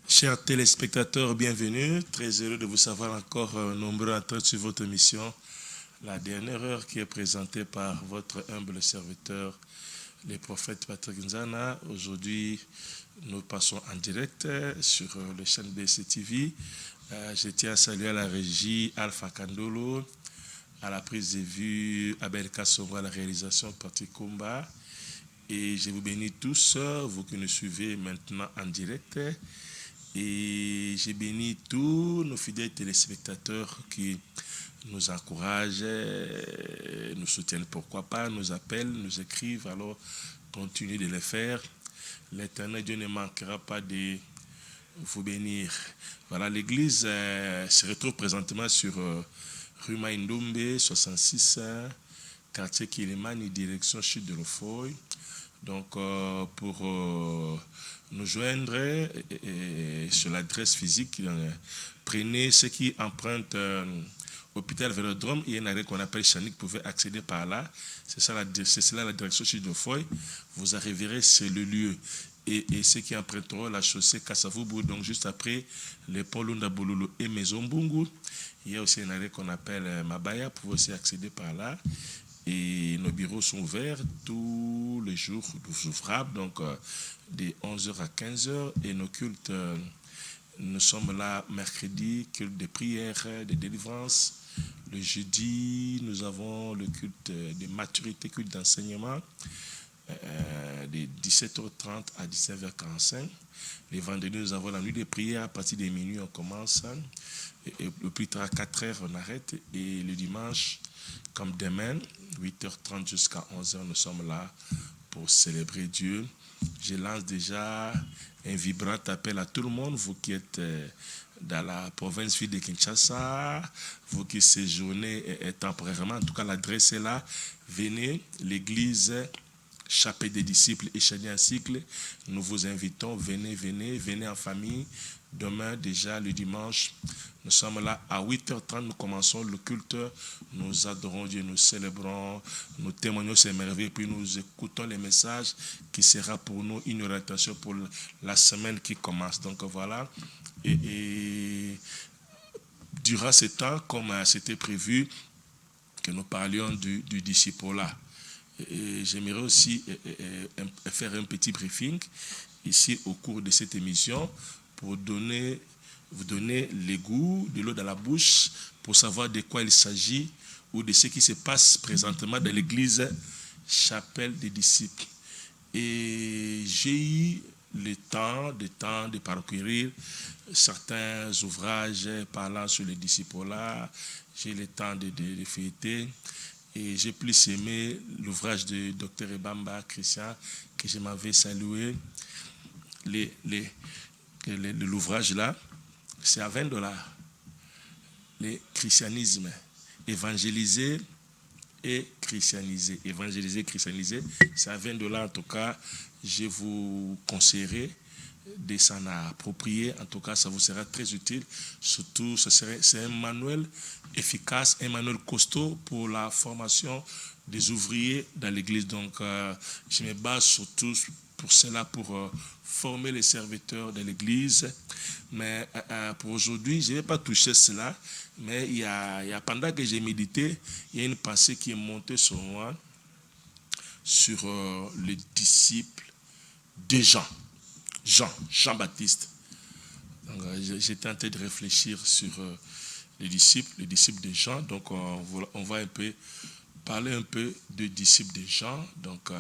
Chers téléspectateurs, bienvenue. Très heureux de vous savoir encore nombreux à train sur votre émission. La dernière heure qui est présentée par votre humble serviteur, le prophète Patrick Nzana. Aujourd'hui, nous passons en direct sur le chaîne BC TV. Je tiens à saluer à la régie Alpha Kandolo, à la prise de vue Abel Kassongo, à la réalisation Patrick Kumba. Et je vous bénis tous, vous qui nous suivez maintenant en direct. Et je bénis tous nos fidèles téléspectateurs qui nous encouragent, nous soutiennent, pourquoi pas, nous appellent, nous écrivent. Alors, continuez de le faire. L'Éternel Dieu ne manquera pas de vous bénir. Voilà, l'église se retrouve présentement sur rue Maïndombe, 66, quartier Kilimani, direction Chute de l'Ofoy. Donc, pour nous joindre sur l'adresse physique, prenez ceux qui empruntent hôpital Vélodrome. Il y a une arrêt qu'on appelle Chanik, vous pouvez accéder par là. C'est ça la direction Chute de l'Ofoy. Vous arriverez sur le lieu. Et ceux qui emprunteront la chaussée Kassavubu, donc juste après les ponts Lunda Bololo et Maison Bungu, il y a aussi un arrêt qu'on appelle Mabaya, vous pouvez aussi accéder par là. Et nos bureaux sont ouverts tous les jours ouvrables, donc de 11h à 15h. Et nos cultes, nous sommes là mercredi, culte de prière, de délivrance. Le jeudi, nous avons le culte de maturité, culte d'enseignement, de 17h30 à 19h45. Les vendredis, nous avons la nuit de prière. À partir de minuit, on commence. Et le plus tard, à 4h, on arrête. Et le dimanche, comme demain, 8h30 jusqu'à 11h, nous sommes là pour célébrer Dieu. Je lance déjà un vibrant appel à tout le monde, vous qui êtes dans la province ville de Kinshasa, vous qui séjournez temporairement, en tout cas l'adresse est là, venez, l'église Chapelle des disciples et Chania Cycle, nous vous invitons, venez en famille. Demain, déjà, le dimanche, nous sommes là à 8h30, nous commençons le culte, nous adorons Dieu, nous célébrons, nous témoignons ses merveilles, puis nous écoutons les messages qui sera pour nous une orientation pour la semaine qui commence. Donc voilà, et durant ce temps, comme c'était prévu, que nous parlions du disciple-là. J'aimerais aussi faire un petit briefing ici au cours de cette émission pour vous donner le goût de l'eau dans la bouche, pour savoir de quoi il s'agit ou de ce qui se passe présentement dans l'église Chapelle des disciples. Et j'ai eu le temps de parcourir certains ouvrages parlant sur les disciples-là. J'ai eu le temps de feuilleter. Et j'ai plus aimé l'ouvrage de Dr Ebamba Christian que je m'avais salué. L'ouvrage là, c'est à $20. Le christianisme, évangéliser et christianiser. Évangéliser, christianiser, c'est à $20. En tout cas, je vous conseillerais de s'en approprier. En tout cas, ça vous sera très utile. Surtout, c'est un manuel efficace, un manuel costaud pour la formation des ouvriers dans l'église. Donc, je me base surtout pour cela, pour former les serviteurs de l'église. Mais pour aujourd'hui, je ne vais pas toucher cela. Mais il y a, pendant que j'ai médité, il y a une pensée qui est montée sur moi, sur les disciples de Jean-Baptiste. J'étais en train de réfléchir sur les disciples de Jean. Donc, on va un peu parler un peu de disciples de Jean. Donc,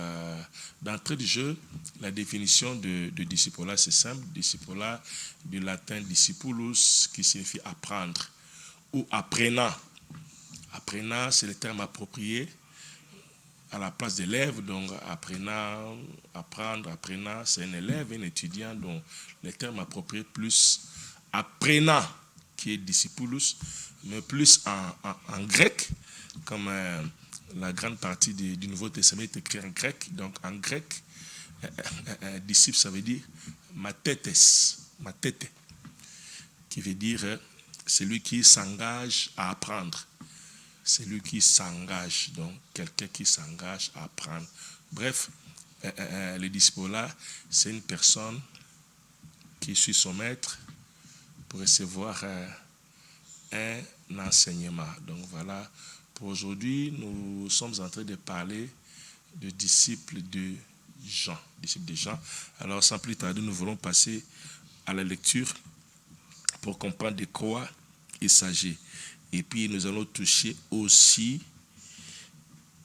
d'entrée de jeu, la définition de disciple-là, c'est simple. Disciple-là, du latin discipulus, qui signifie apprendre ou apprenant. Apprenant, c'est le terme approprié à la place d'élève. Donc, apprenant, apprendre, apprenant, c'est un élève, un étudiant. Donc, le terme approprié plus apprenant, qui est discipulus, mais plus en grec, comme la grande partie du Nouveau Testament est écrit en grec. Donc, en grec, disciple, ça veut dire mathetes, mathete, qui veut dire celui qui s'engage à apprendre. Celui qui s'engage, donc quelqu'un qui s'engage à apprendre. Bref, le disciple là, c'est une personne qui suit son maître pour recevoir un enseignement. Donc voilà, pour aujourd'hui, nous sommes en train de parler de disciples de Jean. Disciples de Jean. Alors sans plus tarder, nous voulons passer à la lecture pour comprendre de quoi il s'agit. Et puis nous allons toucher aussi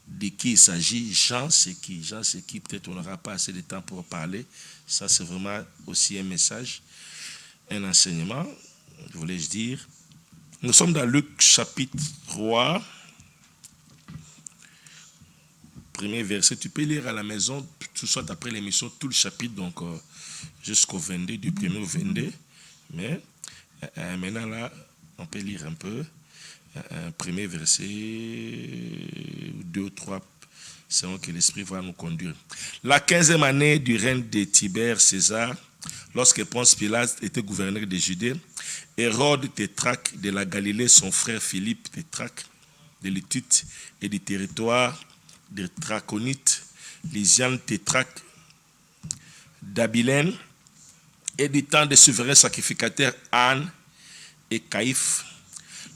de qui il s'agit. Jean, c'est qui? Jean, c'est qui? Peut-être on n'aura pas assez de temps pour parler. Ça, c'est vraiment aussi un message, un enseignement, voulais-je dire. Nous sommes dans Luc chapitre 3, premier verset. Tu peux lire à la maison, soit après l'émission, tout le chapitre, donc jusqu'au 22, du 1er au 22. Mais maintenant, là, on peut lire un peu. Premier verset, 2 ou 3, selon que l'Esprit va nous conduire. La 15e année du règne de Tibère César, lorsque Ponce Pilate était gouverneur de Judée, Hérode Tétrarque de la Galilée, son frère Philippe Tétrarque de l'Étute et du territoire de Traconite, Lysiane Tétrarque d'Abilène, et du temps des souverains sacrificateurs Anne et Caïphe,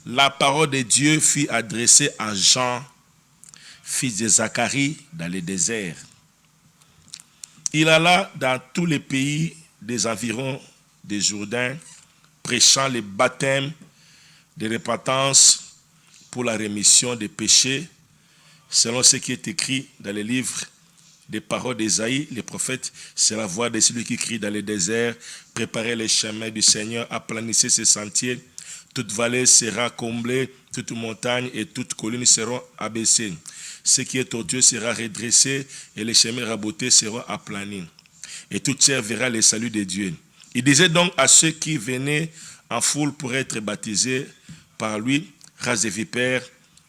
la parole de Dieu fut adressée à Jean, fils de Zacharie, dans le désert. Il alla dans tous les pays des environs des Jourdain, prêchant le baptême de repentance pour la rémission des péchés, selon ce qui est écrit dans le livre des paroles d'Ésaïe, le prophète. C'est la voix de celui qui crie dans le désert, préparez les chemins du Seigneur, aplanissez ses sentiers. Toute vallée sera comblée, toute montagne et toute colline seront abaissées. Ce qui est tortueux sera redressé et les chemins rabotés seront aplanis. Et toute chair verra le salut de Dieu. Il disait donc à ceux qui venaient en foule pour être baptisés par lui, race de vipères,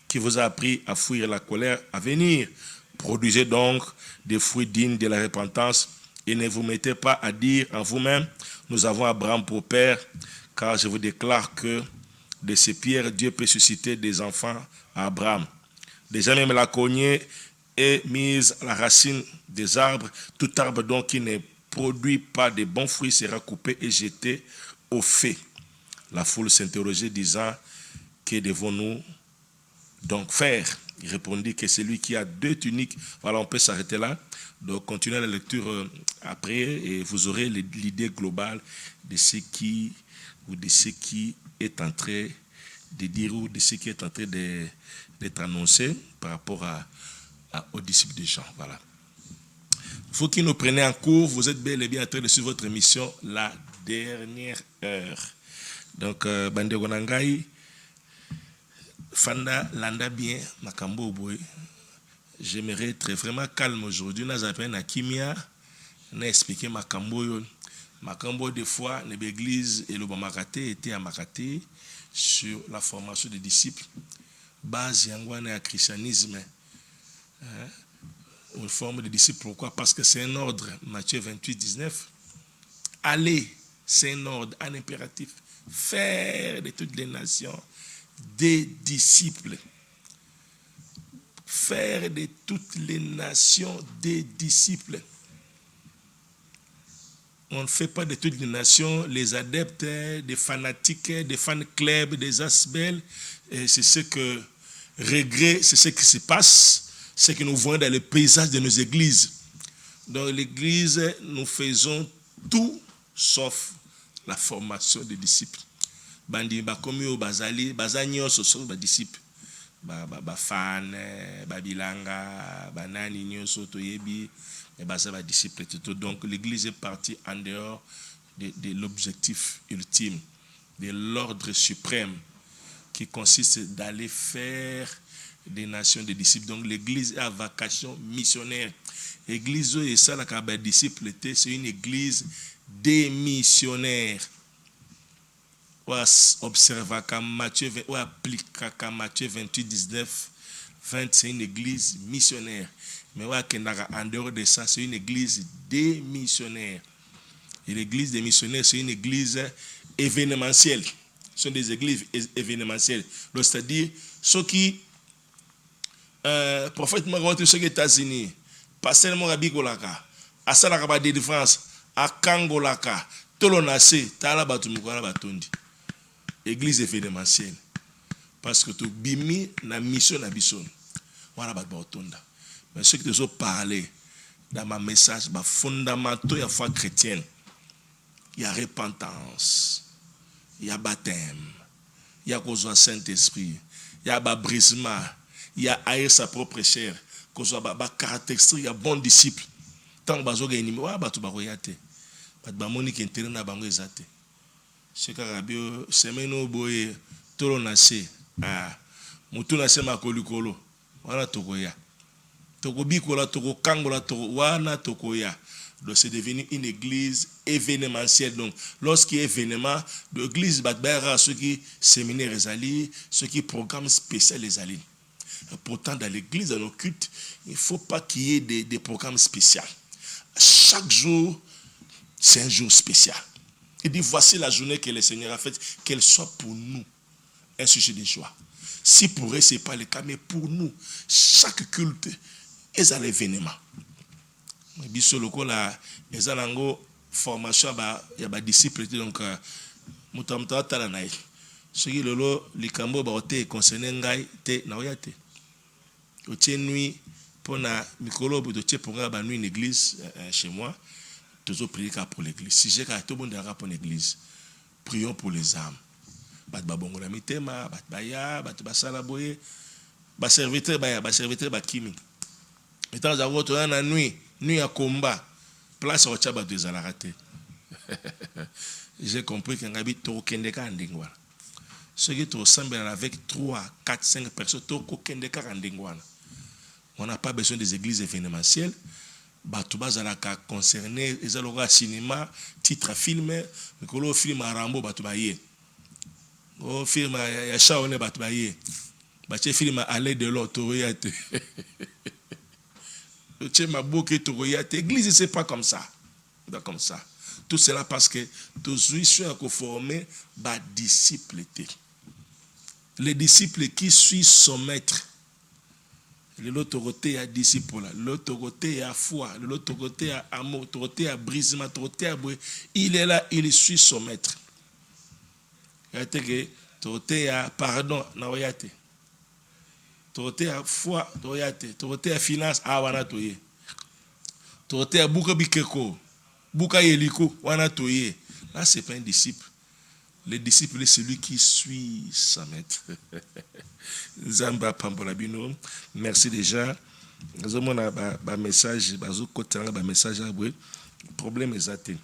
qui vous a appris à fuir la colère à venir. Produisez donc des fruits dignes de la repentance et ne vous mettez pas à dire en vous-même, nous avons Abraham pour père, car je vous déclare que de ces pierres, Dieu peut susciter des enfants à Abraham. Déjà même la cognée est mise à la racine des arbres. Tout arbre donc qui ne produit pas de bons fruits sera coupé et jeté au feu. La foule s'interrogeait disant, que devons-nous donc faire? Il répondit que celui qui a 2 tuniques, voilà, on peut s'arrêter là. Donc continuez la lecture après et vous aurez l'idée globale de ce qui est en train de dire ou de ce qui est en train d'être annoncé par rapport aux disciples de Jean. Voilà. Vous qui nous prenez en cours, vous êtes bel et bien en train de suivre votre émission La Dernière Heure. Donc, Bandeko Nangai, Fanda Landa bien, Makambo Boy. J'aimerais être vraiment calme aujourd'hui. Nous avons un Kimia, nous expliqué Makambo. Makambo, des fois, l'église et le Bamakate étaient à Makate sur la formation des disciples. Base Yangwana à christianisme. Une forme de disciples. Pourquoi? Parce que c'est un ordre. Matthieu 28, 19. Allez, c'est un ordre, un impératif. Faire de toutes les nations des disciples. Faire de toutes les nations des disciples. On ne fait pas de toutes les nations les adeptes, des fanatiques, des fan clubs, des asbels. Et c'est ce que regret, c'est ce qui se passe, c'est que nous voyons dans le paysage de nos églises. Dans l'église, nous faisons tout sauf la formation des disciples. Bandi bakomi o bazali, bazanyo soso ba disciples. Ba fan, ba bilanga, banani nyoso toyebi. Et disciples. Donc l'Église est partie en dehors de l'objectif ultime, de l'ordre suprême qui consiste d'aller faire des nations des disciples. Donc l'église est à vocation missionnaire. L'église et ça la disciple c'est une église des missionnaires. On observe comme Matthieu, on applique comme Matthieu 28, 19, 20, c'est une église missionnaire. Mais en dehors de ça, c'est une église des missionnaires. Et l'église des missionnaires, c'est une église événementielle. Ce sont des églises événementielles. C'est-à-dire, ceux qui, prophète Mohamed, ceux qui États-Unis, pasteur Morabi Golaka, à Salakaba de France, à Kangolaka, Tolonase, Talabatumikola Batondi. Église événementielle. Parce que tu bimi na mission na bison. Voilà Batonda. Mais ce que tu as parlé dans ma message, ma fondamentaux de la foi chrétienne, il y a repentance, il y a baptême, il y a cause du Saint-Esprit, il y a brisement, il y a haïr sa propre chair, cause du caractéristique, il y a bon disciple. Tant que bazo ennemi, wa batu bakoyate. Bat bamoni ki intérêt na bango ezate. Ce que rabio semeno boye tolo nase ah mutu nase makolikolo wana tokoya. Toko bikola toko kangola toko wana tokoya. Donc c'est devenu une église événementielle. Donc lorsqu'il y a événement, l'église batbera ceux qui séminaires les alliés, ceux qui programmes spéciaux les alliés. Pourtant dans l'église, dans nos cultes, il ne faut pas qu'il y ait des programmes spéciaux. Chaque jour, c'est un jour spécial. Il dit voici la journée que le Seigneur a faite, qu'elle soit pour nous un sujet de joie. Si pour eux, ce n'est pas le cas, mais pour nous, chaque culte est un événement. Biso lokola ezanango formation ya ba disciple donc mutamta tala nayi soki lolo likambo ba ote concerné ngai te na oyate o tienui pona mikolo bo to ponga ba nuit une église chez moi toujours prier pour l'église si j'ai ka to bondaka pour l'église prions pour les âmes bat ba bongo na mitema bat baya bat basala boye ba serviteur ba kimi étant à votre na nuit à combat, place au tchaba de Zalarate. J'ai compris qu'un habit to kendeka andingwana. Ceux qui ressemblent avec 3, 4, 5 personnes, to kendeka andingwana. On n'a pas besoin des églises événementielles. Batouba Zalaka concerné, les alloga cinéma, titre film, le film à Rambo Batoubaye. Le film à Yachaone Batoubaye. Baché film à aller de l'autre. L'église, ce n'est pas comme ça. Pas comme ça. Tout cela parce que tous les sont formés par disciples. Les disciples qui suivent son maître. L'autre côté a disciple, l'autre côté a foi, l'autre côté a amour, l'autre côté a brisement, l'autre côté a bruit. Il est là, il suit son maître. L'autre côté a pardon, naoyate. Tote a foi, tote a finance, wana toye. Tote a buka bikeko, buka yeliko, wana toye. Là, c'est pas un disciple. Le disciple est celui qui suit sa maître. Zamba Pambolabino, merci déjà. Nous avons un message, un message à vous. Le problème est atteint.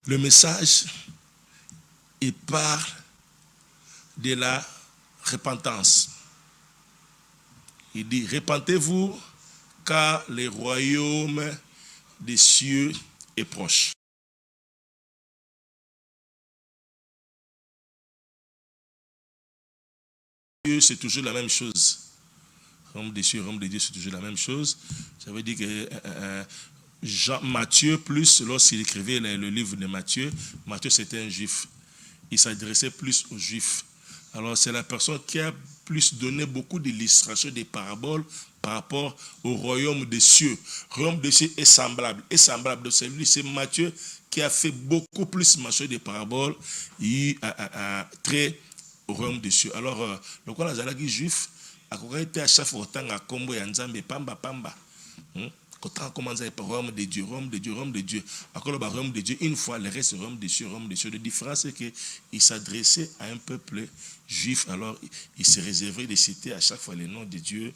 Le message, il parle de la repentance. Il dit, repentez-vous car le royaume des cieux est proche. C'est toujours la même chose. Royaume des cieux, royaume de Dieu, c'est toujours la même chose. Ça veut dire que Matthieu, plus lorsqu'il écrivait le livre de Matthieu, Matthieu c'était un juif. Il s'adressait plus aux juifs. Alors c'est la personne qui a plus donné beaucoup d'illustrations, des paraboles par rapport au royaume des cieux. Le royaume des cieux est semblable. Est semblable de celui, c'est Matthieu qui a fait beaucoup plus mention des paraboles très au royaume des cieux. Alors, le quoi la juif a été à chaque fois autant à combo et Nzambe pamba pamba. Quand on commence à parler royaume de Dieu, royaume de Dieu, royaume de Dieu, encore le royaume de Dieu, une fois, le reste, royaume de Dieu, royaume de Dieu. La différence, c'est qu'il s'adressait à un peuple juif, alors il se réservait de citer à chaque fois les noms de Dieu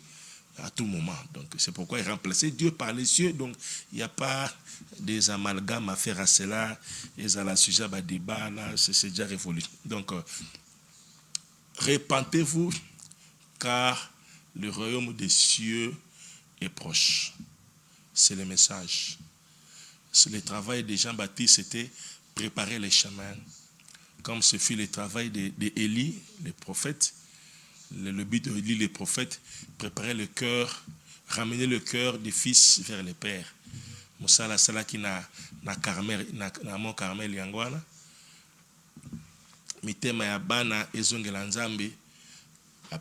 à tout moment. Donc c'est pourquoi il remplaçait Dieu par les cieux. Donc il n'y a pas des amalgames à faire à cela. Et à la sujet à débat, là, c'est déjà révolu. Donc repentez-vous, car le royaume des cieux est proche. C'est le message. Le travail de Jean-Baptiste, c'était préparer les chemins. Comme ce fut le travail d'Élie, les prophètes. Le but d'Élie, les prophètes, préparer le cœur, ramener le cœur des fils vers le Père. Moussala sala qui na Carmel, na mon Carmel yangwana. Mitema ya bana ezongela nzambe.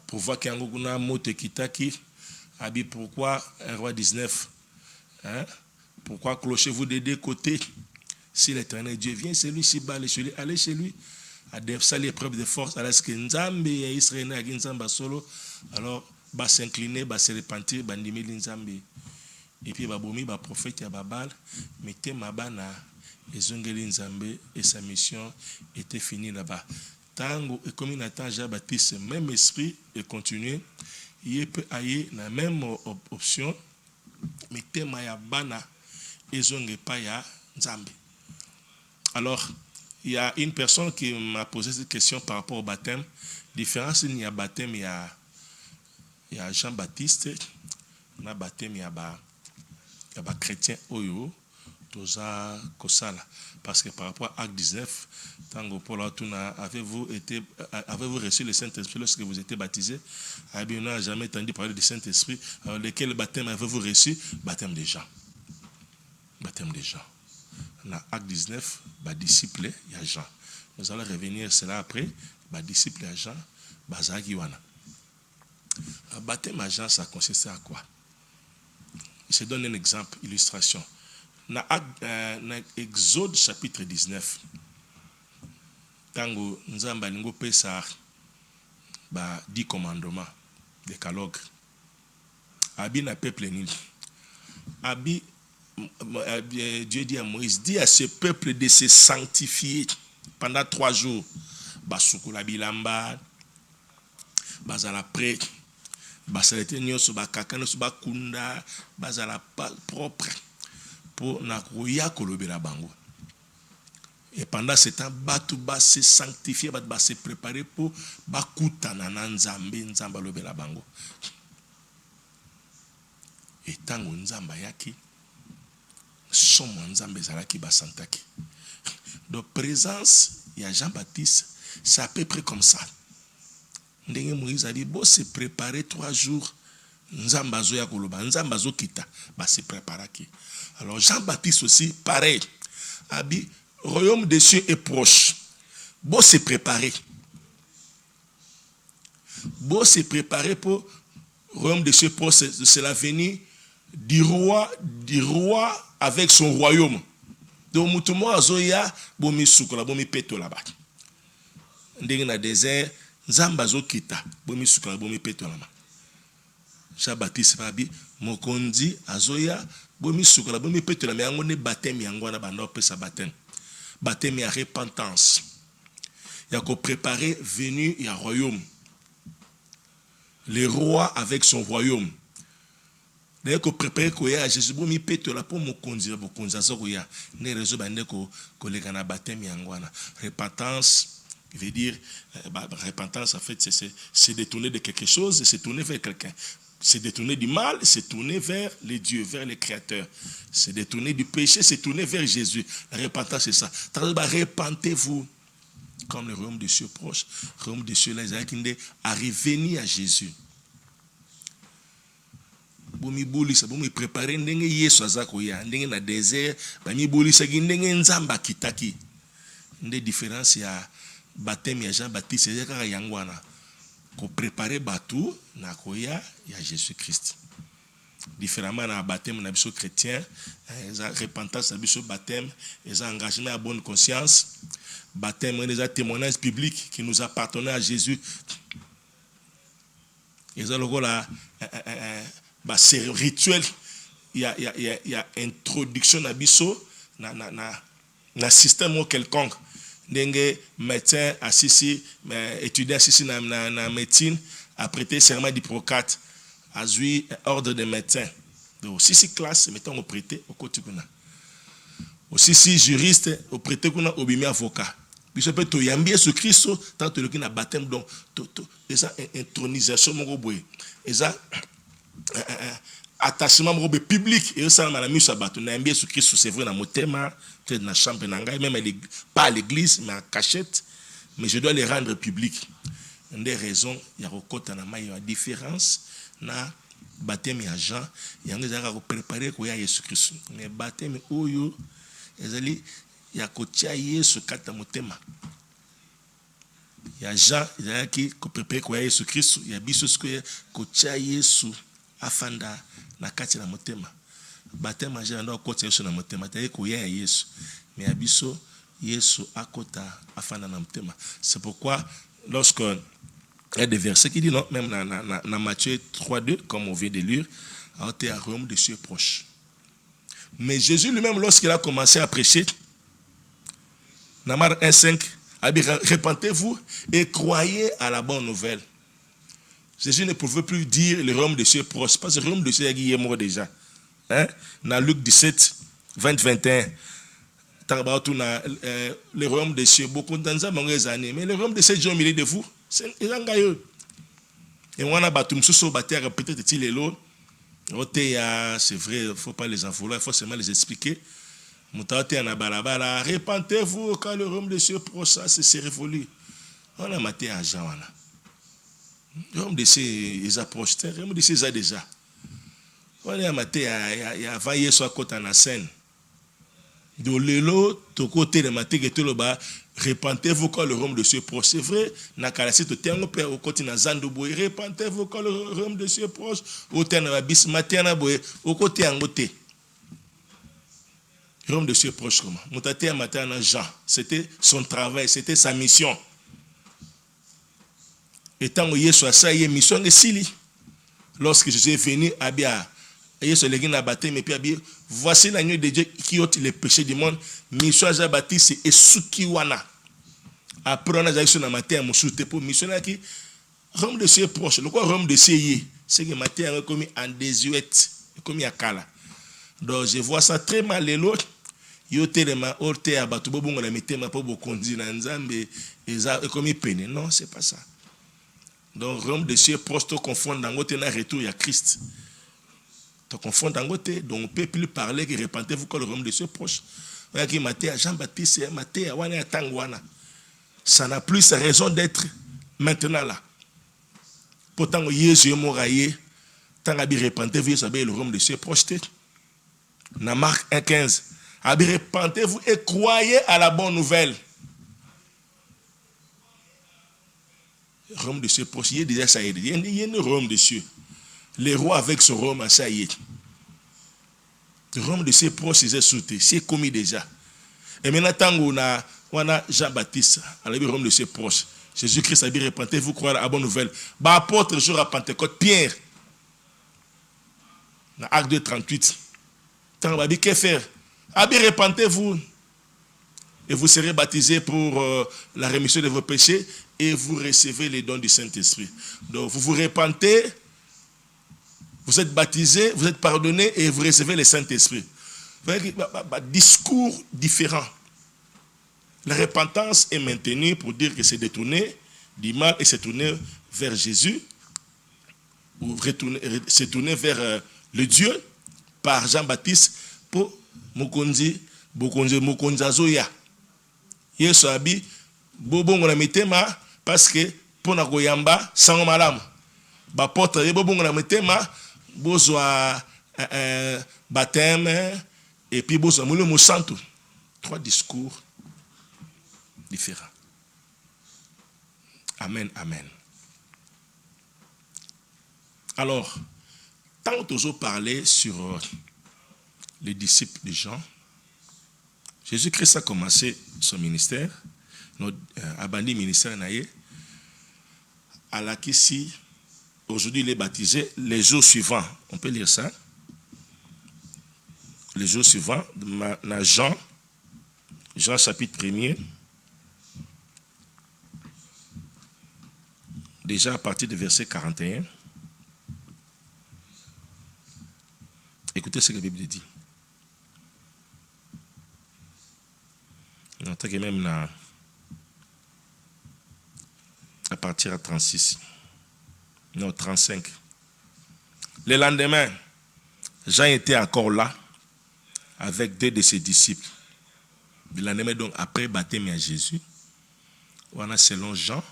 Pourquoi qu'il y a un mot kitaki, abi pourquoi un roi 19, hein? Pourquoi clochez-vous des deux côtés? Si l'Éternel Dieu vient, c'est lui, si bas, allez chez lui. À ça l'épreuve de force, alors que Nzambe et Israël a Nzamba solo, alors va s'incliner, va se repentir, va ndimer Nzambe. Et puis va bomi, va prophète, ya babal, mettez ma bana, et zongeli Nzambe, et sa mission était finie là-bas. Tango et comme il attend Jean-Baptiste, même esprit et continuer, il peut aller la même option, mettez ma bana, et zonge pa ya Nzambe. Alors, il y a une personne qui m'a posé cette question par rapport au baptême. Différence, il y a baptême, il y a Jean-Baptiste, il y a baptême, il y a chrétien Oyo, Toza Kosala. Parce que par rapport à Acte 19, Tango Paul avez-vous reçu le Saint-Esprit lorsque vous étiez baptisé? On n'a jamais entendu parler du Saint-Esprit. Alors, lequel baptême avez-vous reçu? Baptême des gens. Baptême des gens. Dans Acte 19, disciple, il y a Jean. Nous allons revenir cela après. Disciple, il y a Jean. Bazagiwana. Baptême à Jean, ça consiste à quoi? Je te donne un exemple, illustration. Dans Exode chapitre 19, Tango Nzamba Lingo Pesa 10 commandements, décalogue. Abi na peuple nil. Abi Dieu dit à Moïse, dis à ce peuple de se sanctifier pendant 3 jours. Basukula bilamba, bazala prêt, basalete nyoso bakakana so bakunda, bazala propre pour nakoya kolobela bango. Et pendant ce temps, batu ba se sanctifier, batu ba se préparer pour bakutana na nzambe nzamba lobela bango. Et tango nzamba yaki somo nzambe zalaki basantaki. Donc présence, il y a Jean-Baptiste, c'est à peu près comme ça. Ndenge Moïse a dit, bon, se préparer 3 jours, nzamba zo ya koloba, nzamba zo kita, ba se préparaki. Alors Jean-Baptiste aussi, pareil, a dit, royaume des cieux est proche. Bon, se préparer. Bon, se préparer pour royaume des cieux proche, c'est la venue du roi avec son royaume. Donc, mutumo azoya bomi sukola bomi peto là-bas. Ndenge na désert, nzamba zo kita bomi sukola bomi peto là-bas. Jean-Baptiste babi mokonzi azoya bomi sukola bomi peto là-bas. Yango ne baptême yango na banda pesa baptême. Baptême ya repentance. Ya ko préparer venue ya royaume. Le roi avec son royaume. D'ailleurs, que préparer à Jésus, bon, mi péto la pour me conduire, pour conduire ça koya. Ne réseau bande ko les na baptême yangwana. Repentance, veut dire repentance en fait c'est détourner de quelque chose, c'est tourner vers quelqu'un. C'est détourner du mal, c'est tourner vers les dieux, vers les créateurs. C'est détourner du péché, c'est tourner vers Jésus. La repentance c'est ça. Repentez-vous comme le royaume des cieux proche, le royaume des cieux là, ils arrivent à Jésus. Bomi bolisa bomi préparer ndenge Yesu azakoya ndenge na désert bami bolisa ndenge nzamba kitaki nde différence ya baptême ya Jean-Baptiste ya kaka yangwana ko préparer batu na koya ya Jésus-Christ différemment na baptême na biso chrétien eza repentance na biso baptême eza engagement à bonne conscience baptême eza témoignage public qui nous appartenait à Jésus eza lokola c'est rituel, il y a introduction na biso na système quelconque. Dengue médecin assisi étudiant assisi na médecine a prêté serment d'Hippocrate a eu ordre de médecin. Donc, si classe, mettons au prêté, au côté qu'on a. Aussi, si juriste, au prêté qu'on a, au bimi avocat. Puis, ça peut être yambi sur Christ, tant que le baptême, donc, ça, intronisation, mon gros, et ça, attachement public, et ça, on a mis sur bateau, on a yambi sur Christ, c'est vrai, dans mon thème, peut-être dans la chambre, même pas à l'église, mais à cachette, mais je dois les rendre publics. Une des raisons, il y a une différence, na baptême ya Jean, il y a des préparé pour Jésus Christ. Mais baptême oyo, ezali ya kotia Yesu kata motema. Ya Jean, il y a qui préparé pour Jésus Christ, il y a biso ce que kotia Yesu afanda na kati na motema. Baptême ya Jean ndo kotia Yesu na motema, taye ko ya Yesu. Mais ya biso Yesu akota afanda na motema. C'est pourquoi lorsque il y a des versets qui disent non, même dans Matthieu 3:2, comme on vient de lire, à Rome de cieux proches. Mais Jésus lui-même, lorsqu'il a commencé à prêcher, dans Marc 1:5, a dit repentez-vous et croyez à la bonne nouvelle. Jésus ne pouvait plus dire le royaume de cieux proche, parce que le royaume de cieux est mort déjà. Hein? Dans Luc 17, 20-21, le royaume de cieux, beaucoup d'années, mais le royaume de cieux est au milieu de vous. C'est et on a battu peut-être c'est vrai, il ne faut pas les envoler, il faut seulement les expliquer. Repentez-vous quand le royaume de cieux proche, ça c'est révolu. On a maté à Jean. Le royaume de cieux ils approchent, le royaume de cieux ils ont déjà. On a maté à vailler sur la côte en la scène. De l'élo, to côté de maté que tout le bas. Repentez-vous quand le royaume de cieux proche. C'est vrai, nakalasi to tengo pe au côté na zandobo. Repentez-vous quand le royaume de cieux proche. Au terme na bis matena boye au côté angote. Le royaume de cieux proche comment? Mutate a matana Jean. C'était son travail, c'était sa mission. Et tant que Yesu a ça, il y a mission de Sili. Lorsque Jésus est venu, Abia, Yesu le gars a baptisé, mais puis Abia, voici l'agneau de Dieu qui ôte les péchés du monde. Mission a baptisé et Sukiwana. Après, on a dit sur la matière, mon soutien pour mission qui Rome de cieux proche. Le quoi Rome de cieux, c'est que matière est commis en désuète, comme à Kala. Donc je vois ça très mal les l'autre. Yo tellement orte à batu bobo la mette ma po bokonzi na nzambe eza comme peine. Non, c'est pas ça. Donc Rome de cieux proche to confondre dans côté na retour il y a Christ. To confondre dans côté donc on peut plus parler que repentez-vous quand le Rome de cieux proche. Voilà qui Matthieu Jean-Baptiste Matthieu wana tangwana. Ça n'a plus sa raison d'être maintenant là. Pourtant Jésus est mort aillé tant à repentez-vous ça le Rome de cieux proche. Dans Marc 1:15, repentez-vous et croyez à la bonne nouvelle. Rome de cieux proche, il y a déjà ça. Il y a une Rome de cieux. Les rois avec son Rome, ça y est. Rome de cieux proche, c'est commis déjà. Et maintenant, on a Jean-Baptiste, à la Rome de cieux proche. Jésus-Christ a dit repentez-vous, croyez à la bonne nouvelle. Bah, apôtre, le jour à Pentecôte, Pierre, dans Acte 2:38. Que faire? Repentez-vous et vous serez baptisés pour la rémission de vos péchés et vous recevez les dons du Saint-Esprit. Donc vous vous repentez, vous êtes baptisés, vous êtes pardonnés et vous recevez le Saint-Esprit. Vous voyez, discours différent. La repentance est maintenue pour dire que c'est détourné du mal et c'est tourné vers Jésus, ou c'est tourné vers le Dieu par Jean-Baptiste pour Mokonzi Azoya. Yesu abi bobongo na mitema parce que pour na goyamba sango malamu. Ba porte bobongo na mitema bozwa baptême et puis bozwa mulimo santo. Trois discours différents. Amen, amen. Alors, tant que nous parlé sur les disciples de Jean, Jésus-Christ a commencé son ministère, notre abandonné ministère naïe, à la Kissi, aujourd'hui il est baptisé, les jours suivants, on peut lire ça, les jours suivants, dans Jean chapitre 1er, déjà à partir du verset 41, Écoutez ce que la Bible dit. En tant que même à partir à 36. Non, 35. Le lendemain, Jean était encore là avec 2 de ses disciples. Le lendemain, donc, après baptême à Jésus, on a selon Jean,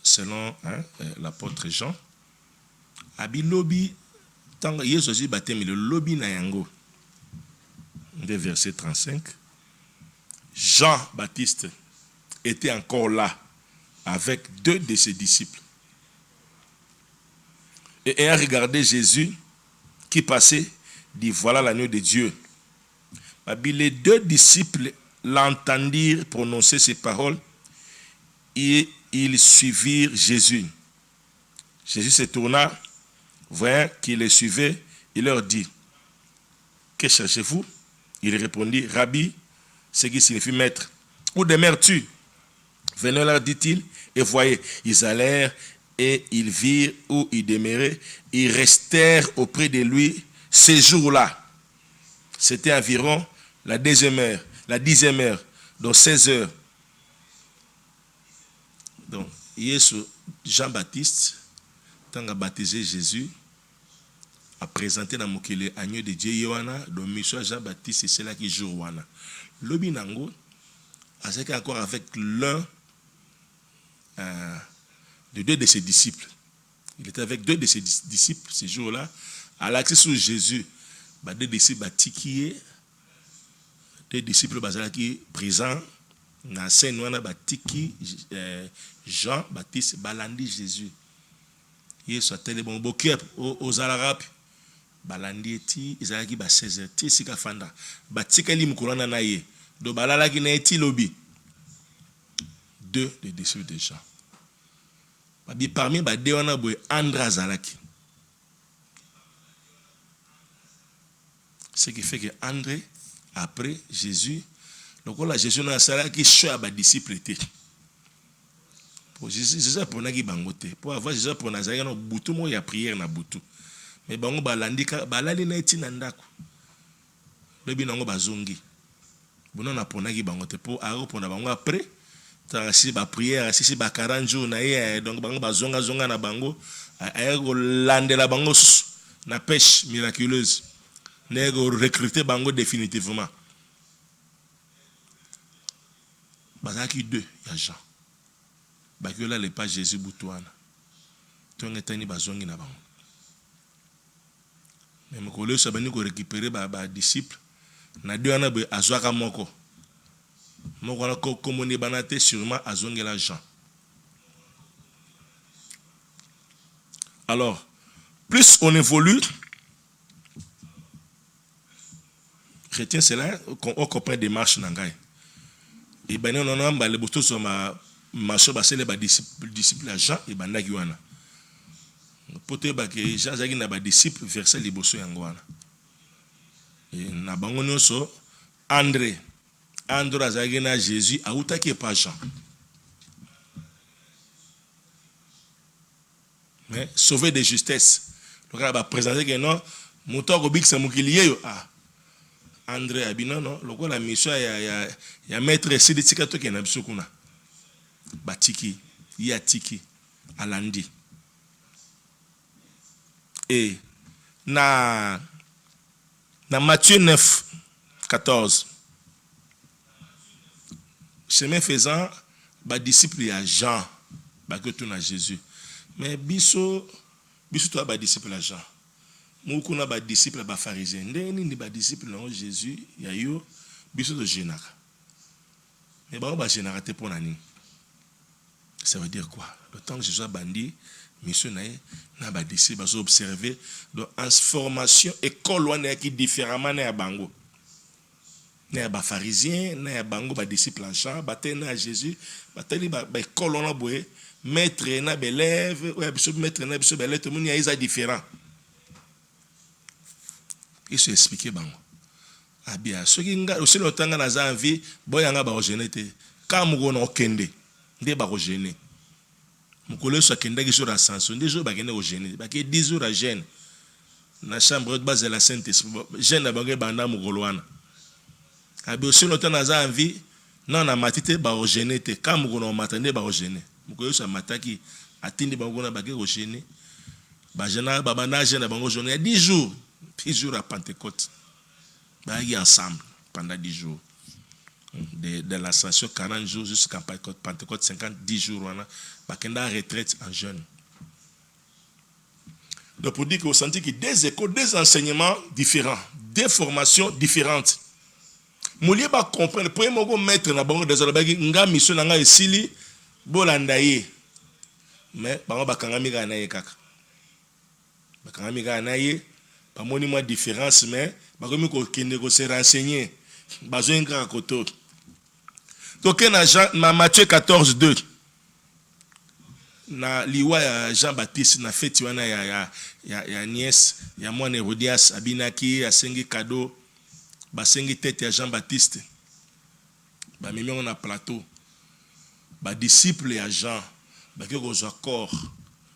selon l'apôtre Jean, abi lobi, tant Jésus baptême, le lobby na yango, de verset 35, Jean-Baptiste était encore là avec 2 de ses disciples. Et ayant regardé Jésus qui passait, dit voilà l'agneau de Dieu. Les 2 disciples l'entendirent prononcer ces paroles et ils suivirent Jésus. Jésus se tourna, voyant qu'ils les suivaient, il leur dit, que cherchez-vous? Il répondit, Rabbi, ce qui signifie maître. Où demeures-tu? Venez, leur dit-il, et voyez, ils allèrent et ils virent où il demeurait. Ils restèrent auprès de lui ces jours-là. C'était environ la 10e heure, donc 16 heures. Donc, Jean-Baptiste, tant a baptisé Jésus, a présenté dans Mokele agneau de Dieu Yohana, donc Monsieur Jean-Baptiste, c'est là qui joue Wana. Lobi Nango, c'est encore avec l'un de 2 de ses disciples. Il était avec 2 de ses disciples ces jours-là. À l'accès sur Jésus, 2 disciples batikié, 2 disciples qui présents dans la scène où batiki Jean-Baptiste balandi Jésus. Il soit tellement bon bokep aux Arabes. Balandi eti izalaki ba 16 heures ti sika fanda batika li mukolana na ye do balala ki na eti lobi 2 des disciples de Jean. Parmi ba de wana boy André azalaki. Ce qui fait que André après Jésus donc là Jésus na sala ki choix ba disciple était. Pour Jésus pour na ki bangote pour avoir Jésus pour na zaya no butu mo ya prière na butu. Mais bango balandika balali na eti na ndako lobi nango bazongi bono na ponaki bango te po aro pona bango après ta si ba prière si ba 40 jours na ye donc bango bazonga na bango ayego landela bango na pêche miraculeuse nego recruter bango définitivement bazaki 2 ya Jean bakiola le pas Jésus butuana tonga tani bazongi na bango. Mais mon collègue a venu récupérer les disciples. Na deux ans a zoaka moko. Moko na komoni banate sûrement a zongela Jean. Alors, plus on évolue, chrétien c'est là qu'on comprend des marches nangai. Et ben on a les boutons sur ma marche basé les disciples à Jean et bandaki wana. Pote ba ke Jean zaki na ba disciple verset liboso yango wana. Et na bango nyonso André azaki na Jésus autaki pas Jean. Mais sauvé de justesse. Donc on va présenter que non moto ko bikisa mukili yo André abina non loko la mission ya maître sidi tikato ke na biso kuna. Batiki ya tiki alandi. Et na Matthieu 9, 14, chemin faisant, disciple à Jean, que tout na Jésus. Mais biso toi disciple à Jean. Moukou na disciple à pharisien. Ndeni ni disciple na Jésus, ya yo biso de génaka. Mais ba génaka te pour nani. Ça veut dire quoi? Le temps que Jésus a bandi mission na ba disciple bazo observer donc en formation école wana qui différemment na bango na ba pharisien na bango ba disciple en Jean batena à Jésus bateli ba école wana boye maître na élève ou biso maître na biso élève tout monde ya isa différent il se expliquer bango abia ce qui nga aussi le temps na za envie boyanga ba rejeter quand mo na okende nde ba rejeter. Mon collègue soit qui sur l'ascension, des jours bagene au gêne, 10 jours à gêne. la chambre de base de la Saint-Esprit. Jeune abangé banda mugolwana. Abi aussi longtemps naza envie non na matite ba ogéné te quand mugono matande ba ogéné. Mugoyo sa mataki atindi bangona ba ke ogéné. Ba jena ba banda jeune bango journée 10 jours. 10 jours à Pentecôte. Ba y ensemble pendant 10 jours. De l'ascension 40 jours jusqu'à Pentecôte 50 jours wana ba kenda retraite en jeûne. Donc pour dire que vous sentez que des écoles, des enseignements différents, des formations différentes. Moulier va comprendre, le premier mot mettre na bango des olobaki nga mission nga esili bolanda ye. Mais bango bakanga miga na ye kaka. Bakanga miga na ye, ba moni moi différence mais bakomi ko kende ko se renseigner. Bazo nga koto. Donc na Matthieu 14:2. Na liwa ya Jean-Baptiste na feti wana ya nièce ya mwana Herodias abinaki asengi cadeau basengi tête ya Jean-Baptiste ba mimi na plateau ba disciple ya Jean baki ko accord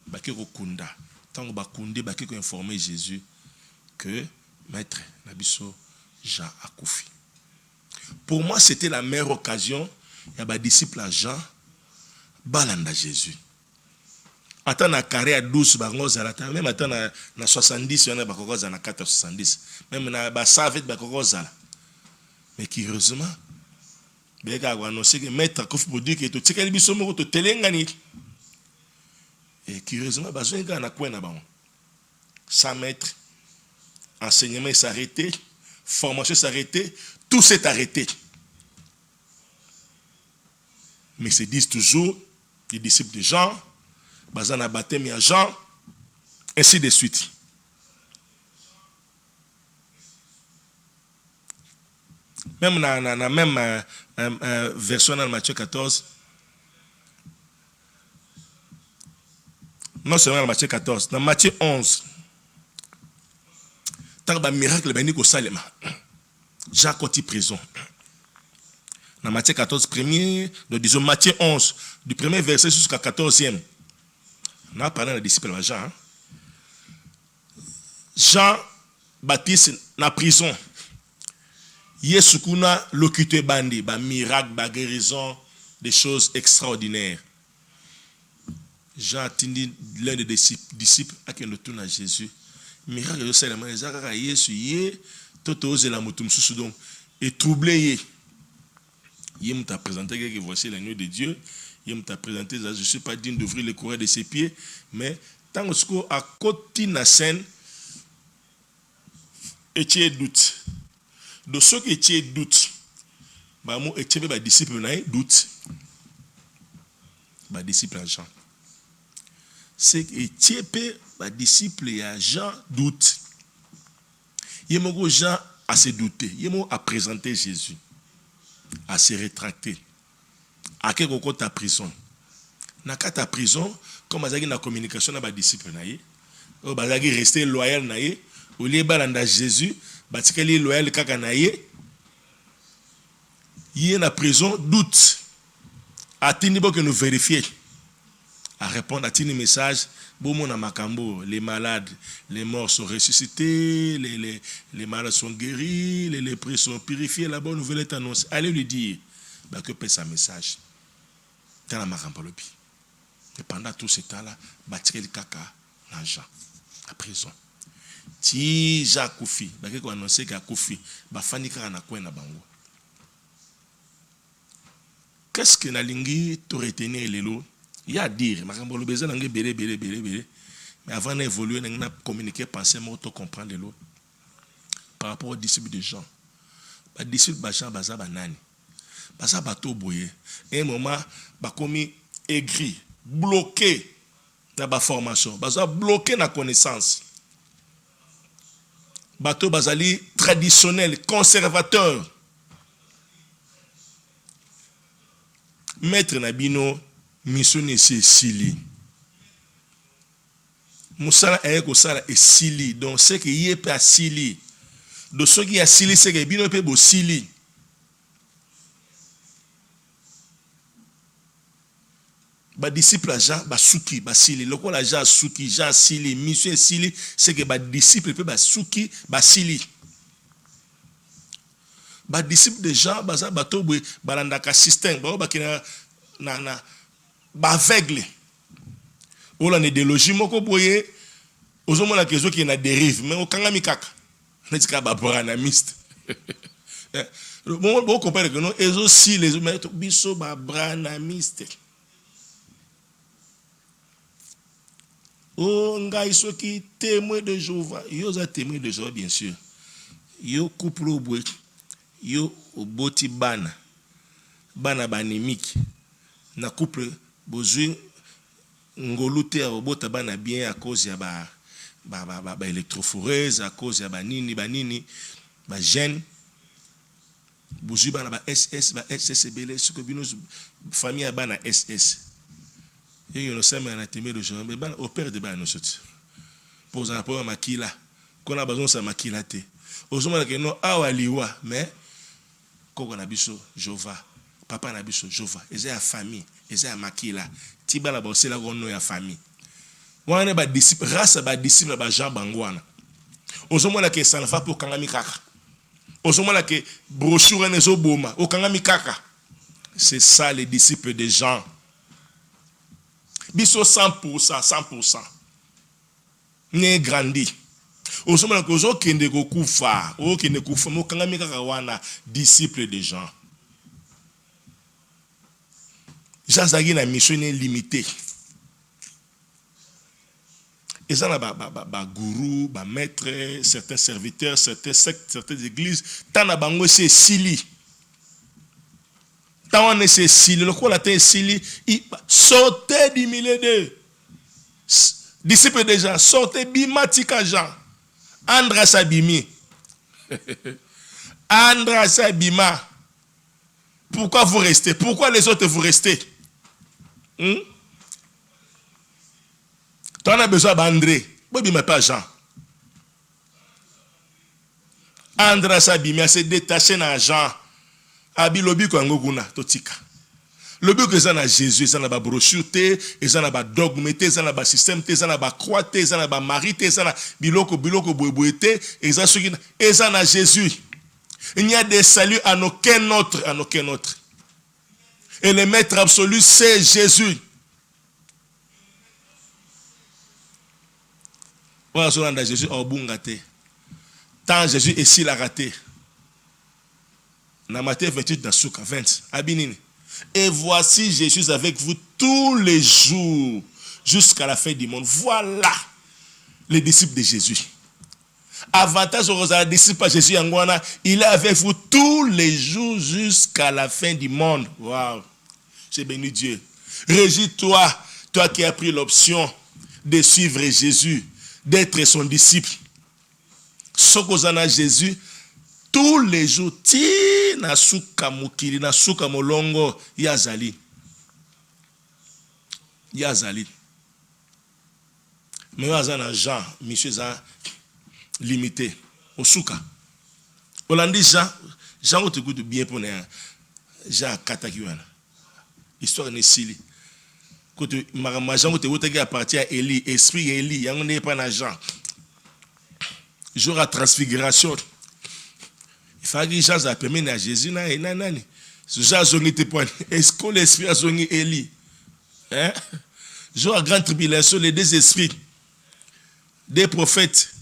baki ko kunda tango ba kundi baki ko informer Jésus que maître nabiso Jean akufi. Pour moi c'était la meilleure occasion ya ba disciple à Jean balanda Jésus. Attends na carré à 12 bango zalata même attends na 70 on a bakoko za na 470 même na ba savait bakoko zala mais curieusement beka a annoncé que maître kofi pour dire que to tikeli biso moko to telengani et curieusement bazoenga na kwena bango 100 mètres enseignement s'arrêté formation s'arrêté tout s'est arrêté mais se disent toujours les disciples de Jean Bazana baptême à Jean, ainsi de suite. Même dans la même version dans Matthieu 14, non seulement dans Matthieu 14, dans Matthieu 11, tant que le miracle est venu au Salema, Jean Coty prison. Dans Matthieu 14, premier, disons Matthieu 11, du premier verset jusqu'à 14e. On a parlé de disciple Jean. Jean-Baptiste na prison. Yesukuna locuté bandi, ba miracle, ba guérison, des choses extraordinaires. Jean atteint l'un des disciples à qui on retourne à Jésus. Miracle de Salomon, Zaka Yesu yé, toto ose la mutum susudon et troublé yé m'a présenté que voici la nuit de Dieu. Il m'a présenté, je ne suis pas digne d'ouvrir le courrier de ses pieds, mais tant que à côté de la scène, et tu es doute. De ce que tu es doute, et tu es disciple, doute. Disciple à Jean. C'est que tu es disciple à Jean, doute. Il y a Jean à se douter, il y a à présenter Jésus, à se rétracter. À quel moment ta prison? Na ta prison, comme azaki na communication na ba disciple na ye, o bazaki rester loyal na ye, au lieu balanda Jésus, batikeli loyal kaka na ye, yé na prison doute. Atini bo que nous vérifier. À répondre à tini message, bon mon makambo, les malades, les morts sont ressuscités, les malades sont guéris, les lépreux sont purifiés, la bonne nouvelle est annoncée. Allez lui dire que paie sa message. Dans la Marambalopi. Et pendant tout ce temps-là, Batikeli Kaka, l'argent, la prison. Ti Jacques Koufi, Baké ko annoncé que Koufi, Bafani Kaka na Kouena Bango. Qu'est-ce que Nalingi te retenir les lots? Il y a à dire, Marambalo Bézé n'a belé. Mais avant d'évoluer, on a communiqué, pensé, mais auto comprendre les lots. Par rapport aux disciples de Jean. Les disciples de Jean, Baza Banani. Baza Bato Boye. Et un moment, Bakomi aigri, bloqué dans la formation. Baza bloqué dans la connaissance. Bato Bazali traditionnel, conservateur. Maître Nabino, mission c'est Sili. Moussala est Sala et Sili. Donc, c'est qu'il y a pas Sili. De ceux qui a Sili, c'est que Bino peut Sili. ba disciple à Jean ba suki ba sili le la Jean suki Jean sili mission sili c'est que ba disciple peut ba suki ba sili ba disciple de Jean ba za bato boy balanda ka système ba kina na ba aveugle ola ne idéologie moko boye ozomona kezo ki na dérive mais okanga mikaka netika ba branamiste bon comprendre que non ezo si les mettre biso ba branamiste oh ngai soki témoin de Jéhovah yo za témoin de Jéhovah bien sûr yo couple boye yo oboti bana banimiki na couple bozui ngolute ya obota bana bien à cause ya ba électrophoreuse à cause ya banini ba gène bozui bana ba SS belé ce que bino famille ya bana SS et yo no sema na témoin de Jéhovah mais bana au père de bana soti pour ça pour makila kona bazon sa makila te ozomana ke no awaliwa mais koko na biso Jéhovah papa na biso Jéhovah eza ya famille eza ya makila tiba la bosela gono ya famille wana ba disciple race ba disciple ba Jean bangwana ozomona ke ça ne va pour kangami kaka ozomona ke brochure nezo boma o kangami kaka c'est ça les disciples de Jean biso 100% ne grandi ozomona ko zo kende ko kufa o kende kufa mo kangami kaka wana disciple de Jean Jean zagi na mission limitée et ça na ba gourou ba maître certains serviteurs certains sectes certaines églises tana bango c'est sili tawane c'est sili le quoi ten sili sortez du milieu de disciples de Jean sortez bimatika Jean Andra Sabimi Andra Sabima pourquoi vous restez pourquoi les autres vous restez tu en as besoin d'André mais pas Jean Andra Sabimi s'est détaché dans Jean abi lobi ko ngokuna totika lobi ko za na Jésus za na ba brochure te za na ba dogme te za na ba système te za na ba croix te za na ba mari te za na biloko boyeboye te za soki za na Jésus il n'y a de salut à aucun autre et le maître absolu c'est Jésus voilà sur l'anda Jésus obungate tant Jésus est si la raté na Matthieu 28 na souka 20 abinini et voici Jésus avec vous tous les jours jusqu'à la fin du monde. Voilà les disciples de Jésus. Avantage aux disciples de Jésus, il est avec vous tous les jours jusqu'à la fin du monde. Waouh, j'ai béni Dieu. Régis-toi, toi qui as pris l'option de suivre Jésus, d'être son disciple. Sokozana Jésus, tous les jours, ti na suka mukili, na suka molongo, yazali. Yazali. Mais yazana Jean, monsieur Jean, limité. Au suka. Olandi Jean, te goûte bien pour Jean Katakiwana. Histoire n'est sili. Quand ma Jean, te goûte qui appartient à Élie, esprit Élie, y'en n'est pas na Jean. Jour à transfiguration. Il faut que Jean a permis à Jésus, nani. Jean zongi te point. Est-ce que l'esprit a zongi Élie? Hein? Jour à grande tribulation, les deux esprits, des prophètes,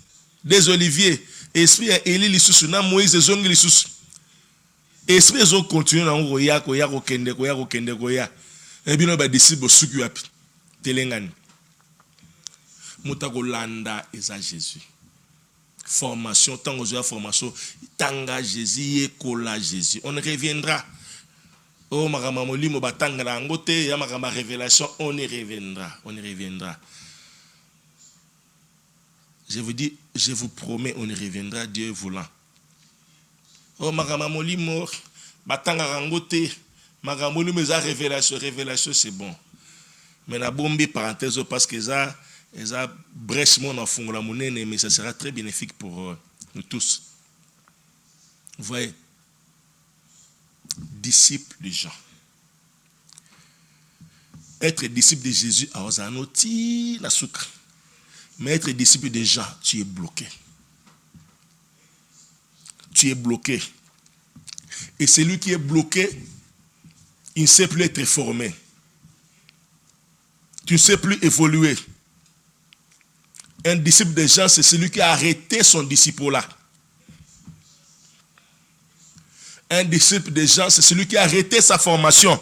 des oliviers, esprit à Élie l'issous, na Moïse zongi l'issous. Esprit zo continue na ngoya kende. Et bien ba disciple suku api. Telengani. Mutako landa eza Jésus. Formation, tant que j'ai formation, tanga Jésus, kola Jésus. On reviendra. Oh, maramamoli, mo batanga la ngote, ya marama révélation, on y reviendra. Je vous dis, je vous promets, on y reviendra, Dieu voulant. Oh, maramamoli, mo batanga la ngote, maramamoli, mais la révélation, c'est bon. Mais la bombe, parenthèse, parce que ça, et ça brèche mon enfant la monnaie, mais ça sera très bénéfique pour nous tous. Vous voyez, disciples de Jean. être disciple de Jésus à Ozanoti, la sucre. Mais être disciple de Jean, tu es bloqué. Tu es bloqué. Et celui qui est bloqué, il ne sait plus être formé. Tu ne sais plus évoluer. Un disciple de Jean, c'est celui qui a arrêté son disciple-là. Un disciple de Jean, c'est celui qui a arrêté sa formation.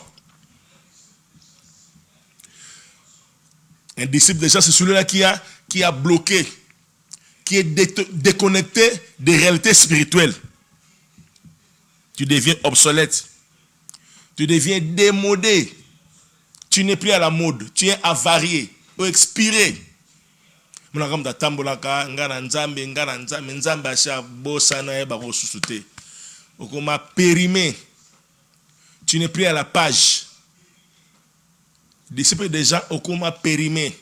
Un disciple de Jean, c'est celui-là qui a bloqué, qui est déconnecté des réalités spirituelles. Tu deviens obsolète. Tu deviens démodé. Tu n'es plus à la mode. Tu es avarié ou expiré. Périmé. Tu n'es plus à la page. Disciple des gens, okuma périmé.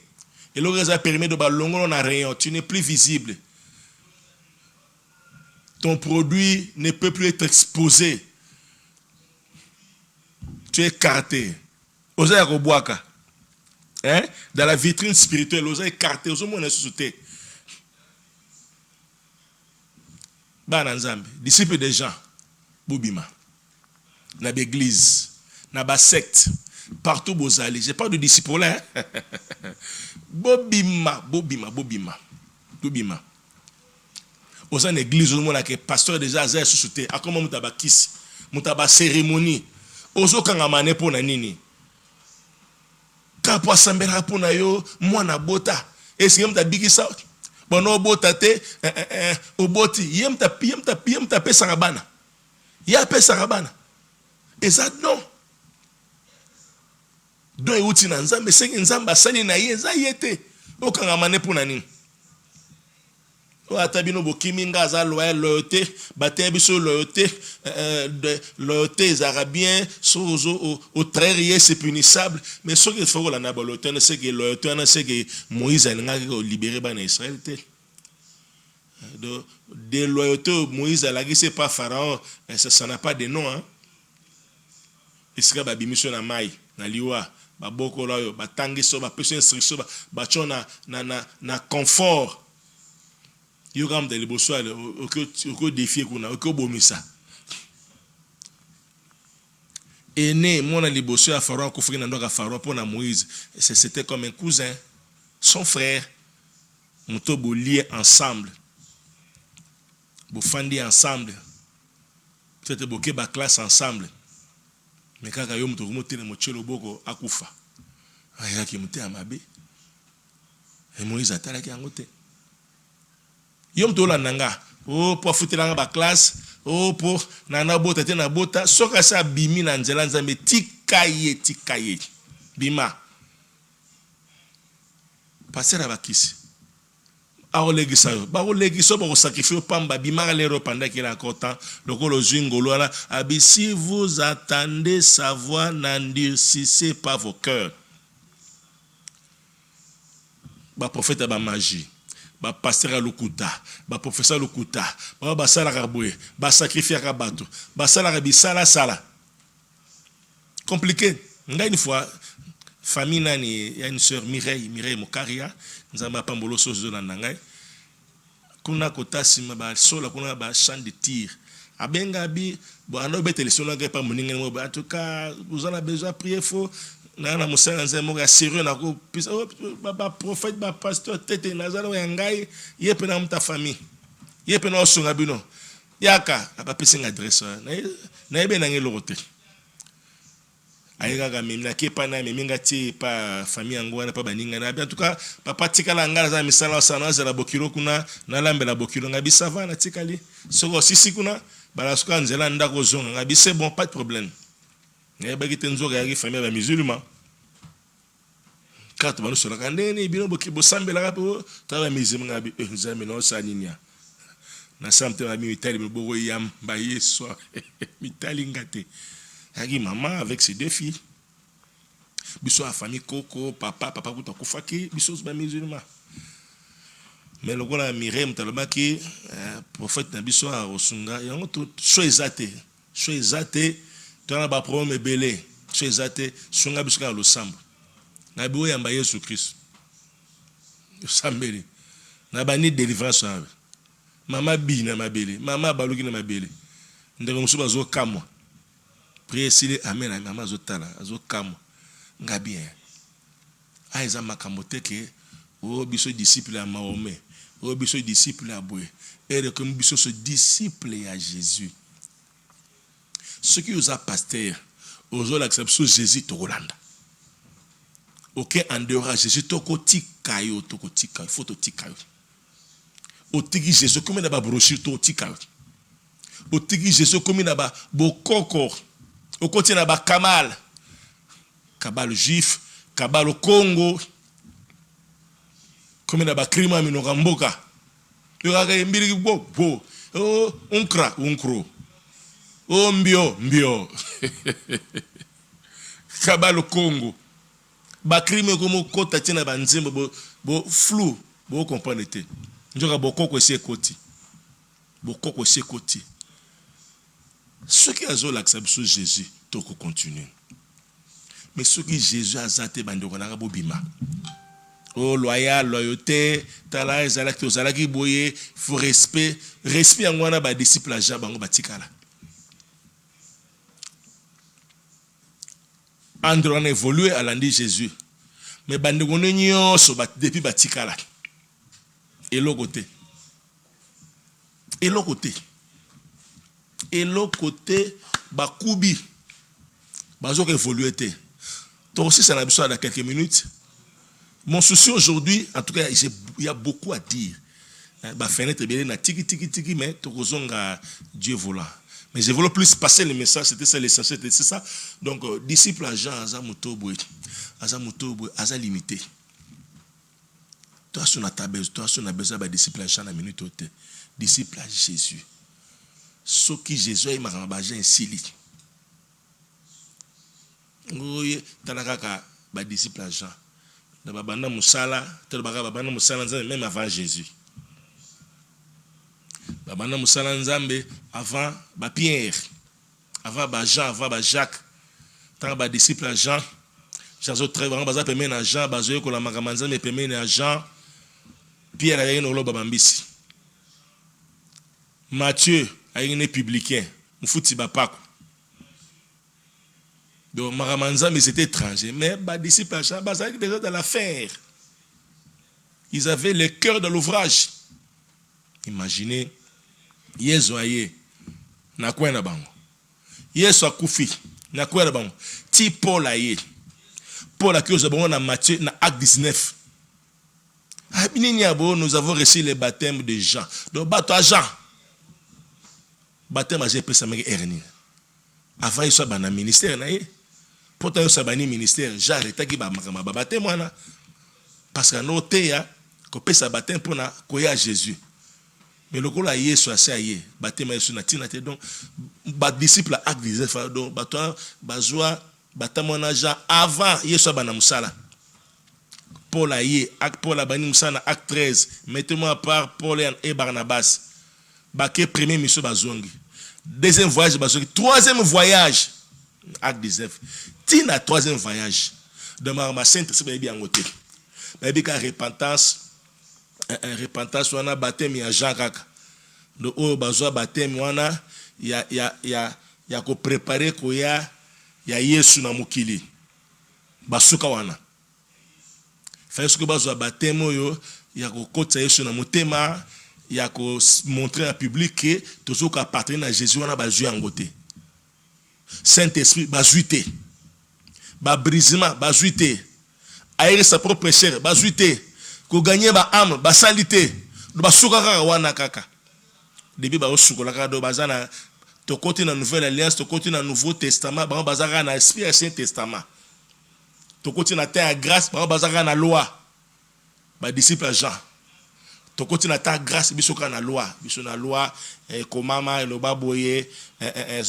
Et l'autre a périmé de balongo na rayon. Tu n'es plus visible. Ton produit ne peut plus être exposé. Tu es écarté. Osa Roboaka. Hein? Dans la vitrine spirituelle, osa écarté. Osa mon société. Bananzambe. Disciple des gens. Boubima. Na l'église. Na ba secte. Partout vous allez. Je parle de disciples là. Bobima. Au sein de l'église, au moment où pasteur déjà a suscité, à comment mutaba kiss, mutaba cérémonie. Ozo kangamane pour na nini. Kapo asambera pour na yo, mwana bota. Est-ce que mutabikisa? Bono bota te, oboti. Yem ta pe sarabana. Ya pe sarabana. Et ça non. Do e uti na nzambe sengi nzamba sali na ye za yete okanga mane pona nini o atabino bokimi ngaza loyauté baté biso loyauté loyauté arabien sozo au très c'est punissable mais ce qu'il faut la na loyauté c'est que loyauté na c'est que Moïse a libéré bana Israël de loyauté Moïse a lagi c'est pas pharaon ça n'a pas de nom hein Israël ba bimission na mai na liwa ba boko la yo ba tangiso ba pese instruction ba chona na confort yo gam de liboso ale o défier kuna o ko bomisa ene mona liboso ya pharaon ko fiki na ndoka pharaon pour na Moïse c'était comme un cousin son frère muto bo lié ensemble bo fandi ensemble peut-être bo ke ba classe ensemble. Mais quand il y a un peu de boko akufa, il y a qui monte à Mabé. Et Moïse a talaki en côté. Yom to la nanga. Oh pour foutre dans la classe. Oh pour nana bota te na bota. Soka sa bimi na nzela nzambe tikaye. Bima. Passer à bakisi. Aolegi sayo. Ba olegi so ba sacrifier pamba bima lero pendant qu'il a encore temps. Le zingolo là abi si vous attendez sa voix n'endurcissez pas vos cœurs. Ba prophète ba magie. Ba pasteur à lokuta, ba professeur lokuta, ba sala raboué, ba sacrifier à bateau, ba sala rabi sala. Compliqué. Une fois famille nani, il y a une sœur Mireille Mokaria, nous avons pas mbolo sozo na nangai. Kuna kota sima ba sola kuna ba champ de tir. Abenga bi bo ando betele sola ga pa moninga mo ba en tout cas vous en avez besoin prier faut na musala nzemo ga sérieux na ko ba prophète ba pasteur tete nazalo ya ngai yepe na mta famille. Yepe na osunga bino. Yaka ba pesa adresse na ebe na ngelo rote. Aïga gamina qui pas na minga ti pa famille angwana pa baninga na en tout cas papa tikala ngala za misala sana za la bokilo kuna na lambe la bokilo ngabi savana tikali soko sisi kuna bala suka nzela ndako zonga ngabi c'est bon pas de problème ne ba ki tenzo ga famille ba musulman carte banu sola kandeni bino boki bosambela kapo ta ba musulman ngabi nzame no saninia na samte ba mi itali bogo yam ba yeso mitali ngate. Maman avec ses deux filles. Biso a famille Coco, papa kuta kufaki, biso ba musulman. Mais le gars Mireille Mtalaba qui prophète na biso a osunga, yango to choisate, to na ba problème belé, choisate sunga biso ka lo sambo. na biwo yamba Yesu Christ sambeli na bani délivrance abe mama bi na mabele mama baluki na mabele ndeko musuba zo kamwa prier sile amen mama zo tala zo kamwa nga bien aiza makambo teke o biso disciple à Mahomet o biso disciple à Boué et comme biso ce disciple à Jésus ce qui vous a pasteur aux l'acception Jésus to Rolanda OK en dehors Jésus toko tikayo il faut to tikayo o tiki Jésus comme na ba brochure to tikayo o tiki Jésus comme na ba bokoko o côté na ba kamal kabal juif kabal Congo comme na ba crime minoka mboka yo ga mbiri bo o unkro o mbio kabal Congo ba crime comme kota tina ba nzembo bo flou bo comprendre te njoka bokoko se koti ce qui a zo l'acception Jésus to ko continue mais ce qui Jésus a zate bandoko na bo bima oh loyauté tala ezalaki ozalaki boye faut respect ngwana ba disciple a ja bango batikala André on a évolué à l'andi Jésus mais bandeko nyonso depuis batikala et l'autre bakubi bazo évoluer té toi aussi ça n'a besoin de quelques minutes. Mon souci aujourd'hui, en tout cas, il y a beaucoup à dire. Bah fenêtre bien na tiki mais tokozonga Dieu volant. Mais je voulais plus passer le message, c'était ça l'essentiel, c'est ça. Donc disciple à Jean Azamutobwe, Aza limité. Toi sur la table, toi sur la besoin de disciple à Jean la minute au thé. Disciple à Jésus. Ce qui Jésus il m'a rembagé un sili. Oui, tanakaka ba disciple à Jean. Babana musala, tel babana musala même avant Jésus. Babana musala nzambe avant ba Pierre, avant ba Jean, avant ba Jacques. Tant ba disciple à Jean, Jean très vraiment baza pemé na Jean, bazo ko la makamanza me pemé na Jean. Pierre ayi no lo babambisi. Matthieu ayi ne publicain, mufuti ba pako. Donc, Maramanza, mais c'était étranger. Mais les disciples à Jean, ils étaient déjà dans l'affaire. Ils avaient le cœur de l'ouvrage. Imaginez, Yezoaye, na quoi na bango. Yeso akufi, na quoi na bango. Ti Paul aye. Paul a cause de na Matthieu, na acte 19. Nous avons reçu le baptême de Jean. Donc, bateau à Jean. Baptême à Jean, ça m'a erni. Avant, il soit dans le ministère, pourtant il soit ministère j'arrête qui ba baptême moi parce que no te ya ko pesa baptême pour na koya Jésus mais le kola Yesu asaye baptême Yesu na tina te donc ba disciple acte 19 donc bato bazwa baptême na Jean avant Yesu bana musala Paul aye acte Paul bani musala acte 13 mettez-moi à part Paul et Barnabas baké premier mission bazongi deuxième voyage bazongi troisième voyage acte 19 tina troisième voyage de ma sainte c'est bien côté mais bien repentance wana baptême ya Jean kaka de o bazwa baptême wana ya ko préparer ko ya Yesu na mukili basuka wana fait ce que bazwa baptême oyo ya ko kota Yesu na motema ya ko montrer à public que toujours ka appartenir à Jésus wana bazwa ngote Saint-Esprit bazuité ba brisement bazuité aérer sa propre chair bazuité ko gagner ba âme ba salité ba suka kaka wana kaka depuis ba osukola kaka do bazana to côté na nouvelle alliance to côté na nouveau testament ba bazaka na esprit ancien testament to côté na terre grâce ba bazaka na loi ba disciple Jean to côté na ta grâce biso ka na loi biso na loi komama lo baboye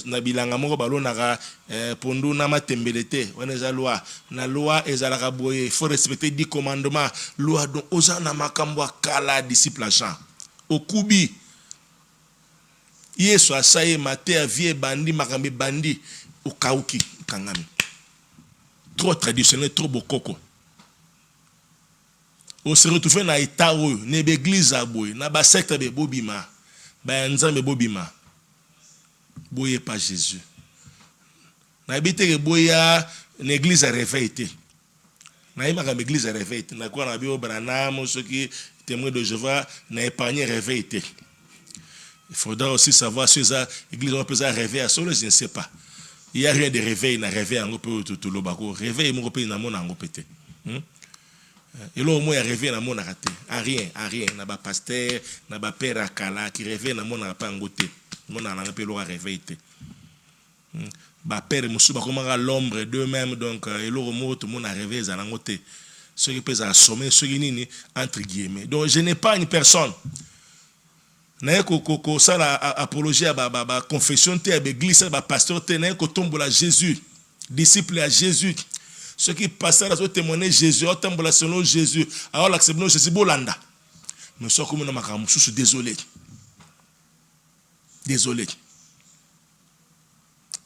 na bilanga moko balonaka pondu na matembelete wana za loi na loi ezalaka boye il faut respecter 10 commandements loi donc oza na makambo kala disciple Jean okubi Yesu asaye mate vie bandi makambi bandi okauki kangami trop traditionnel trop bokoko On se retrouve dans l'état où, dans l'église à boy, dans la secte de Bobima, dans Nzambe Bobima. Boye pas Jésus. Dans l'église à réveillé. Dans l'église à réveillé. Dans quoi on a vu au Branham, ceux qui témoins de Jéhovah, n'a épargné réveillé. Il faudra aussi savoir si l'église on peut rêver à solo, je ne sais pas. Il n'y a rien de réveil, il y a réveil en tout le bago. Réveil, mon pays, n'a mon en pété. Et là, au moins, il y a réveil dans mon raté. À rien. N'a pas pasteur, n'a pas père à Kala, qui réveille dans mon pas en côté. Mon en a pas réveil. Bah, père, monsieur, bah, comment l'ombre d'eux-mêmes, donc, et là, au moins, tout le monde a réveillé dans en côté. Ceux qui peuvent assommer, ceux qui n'y entre guillemets. Donc, je n'ai pas une personne. N'a ko ça la apologie à ba confession te à l'église ba pasteur te n'a ko tombe la Jésus disciple à Jésus ceux qui passent à témoigner Jésus tombe la selon Jésus alors l'accepter Jésus bolanda mais ça comme na makamu sous désolé